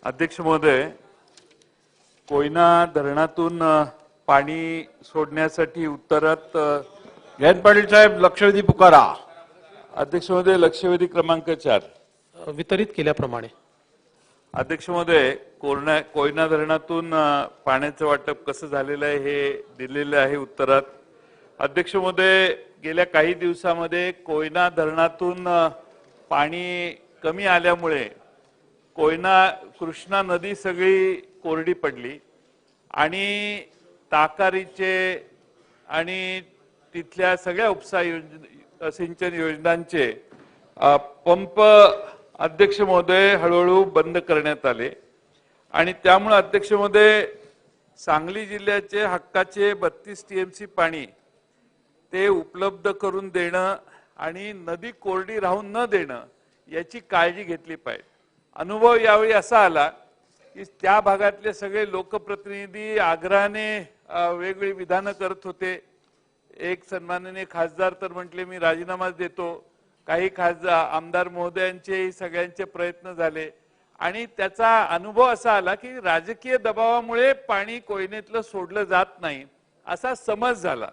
अध्यक्ष महोदय, कोयना धरणातून पाणी सोडण्यासाठी उत्तरात जयंत पाटील साहेब लक्षवेधी पुकारा. अध्यक्ष महोदय, लक्षवेधी क्रमांक 4 वितरित केल्याप्रमाणे. अध्यक्ष महोदय, कोयना धरणातून पाण्याचं वाटप कसं झालेलं आहे हे दिलेलं आहे उत्तरात. अध्यक्ष महोदय, गेल्या काही दिवसामध्ये कोयना धरणातून पाणी कमी आल्यामुळे कृष्णा नदी सगळी कोरडी पडली आणि ताकारीचे आणि तिथल्या सगळ्या उपसा सिंचन योजनांचे पंप अध्यक्ष महोदय हळूहळू बंद करण्यात आले आणि त्यामुळे अध्यक्ष महोदय सांगली जिल्ह्याचे हक्काचे 32 टीएमसी पाणी ते उपलब्ध करून देणं आणि नदी कोरडी राहून न देणं याची काळजी घेतली पाहिजे. अनुभव यावेळी असा आला की त्या भागातले सगळे लोकप्रतिनिधी आग्रहाने वेगवेगळी विधानं करत होते. एक सन्माननीय खासदार तर म्हटले मी राजीनामा देतो. काही आमदार महोदयांचे सगळ्यांचे प्रयत्न झाले आणि त्याचा अनुभव असा आला की राजकीय दबावामुळे पाणी कोयनेतलं सोडलं जात नाही असा समज झाला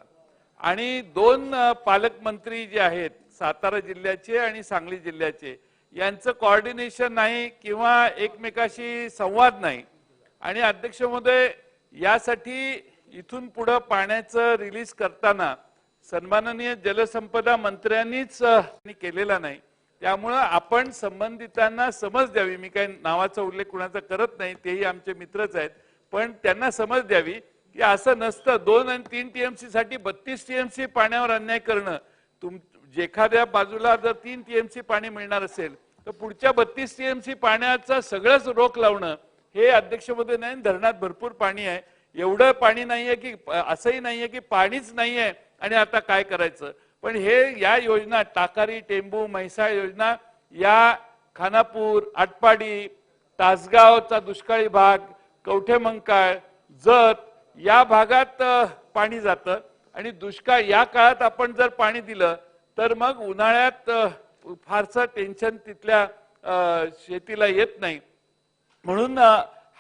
आणि 2 पालकमंत्री जे आहेत सातारा जिल्ह्याचे आणि सांगली जिल्ह्याचे यांचं कोऑर्डिनेशन नाही किंवा एकमेकाशी संवाद नाही आणि अध्यक्ष महोदय यासाठी इथून पुढे पाण्याचं रिलीज करताना सन्माननीय जलसंपदा मंत्र्यांनीच केलेला नाही. त्यामुळे आपण संबंधितांना समज द्यावी. मी काही नावाचा उल्लेख कुणाचा करत नाही, तेही आमचे मित्रच आहेत, पण त्यांना समज द्यावी की असं नसतं 2 आणि 3 टीएमसी साठी 32 टीएमसी पाण्यावर अन्याय करणं. एखाद्या बाजूला जर 3 टीएमसी पाणी मिळणार असेल तर पुढच्या 32 टीएमसी पाण्याचा सगळंच रोख लावणं हे अध्यक्ष महोदय नाही. धरणात भरपूर पाणी आहे, एवढं पाणी नाहीये की असंही नाहीये की पाणीच नाहीये आणि आता काय करायचं. पण हे या योजना टाकारी टेंबू म्हैसाळ योजना या खानापूर आटपाडी तासगावचा दुष्काळी भाग कवठेमंकाळ जत या भागात पाणी जातं आणि दुष्काळ या काळात आपण जर पाणी दिलं तर मग उन्हाळ्यात फारसं टेन्शन तिथल्या शेतीला येत नाही. म्हणून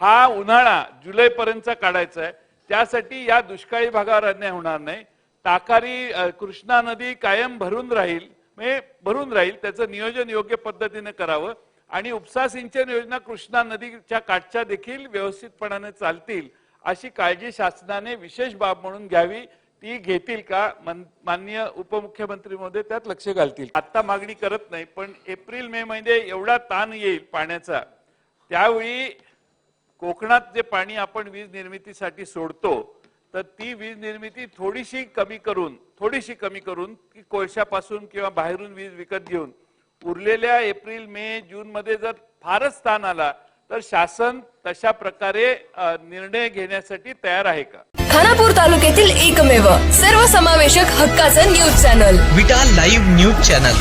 हा उन्हाळा जुलै पर्यंतचा काढायचा आहे. त्यासाठी या दुष्काळी भागावर अन्याय होणार नाही. ताकारी कृष्णा नदी कायम भरून राहील त्याचं नियोजन योग्य पद्धतीने करावं आणि उपसा सिंचन योजना कृष्णा नदीच्या काठच्या देखील व्यवस्थितपणाने चालतील अशी काळजी शासनाने विशेष बाब म्हणून घ्यावी. ती घेतील का माननीय उपमुख्यमंत्री महोदय त्यात लक्ष घालतील. आता मागणी करत नाही, पण एप्रिल मे मध्ये एवढा ताण येईल पाण्याचा त्यावेळी कोकणात जे पाणी आपण वीज निर्मितीसाठी सोडतो तर ती वीज निर्मिती थोडीशी कमी करून की कोळशापासून किंवा बाहेरून वीज विकत घेऊन उरलेल्या एप्रिल मे जून मध्ये जर फारच ताण आला तर शासन तशा प्रकारे निर्णय घेण्यासाठी तयार आहे का? खानापूर तालुक्यातील एकमेव सर्वसमावेशक हक्काचं न्यूज चॅनल विटा लाईव्ह न्यूज चॅनल.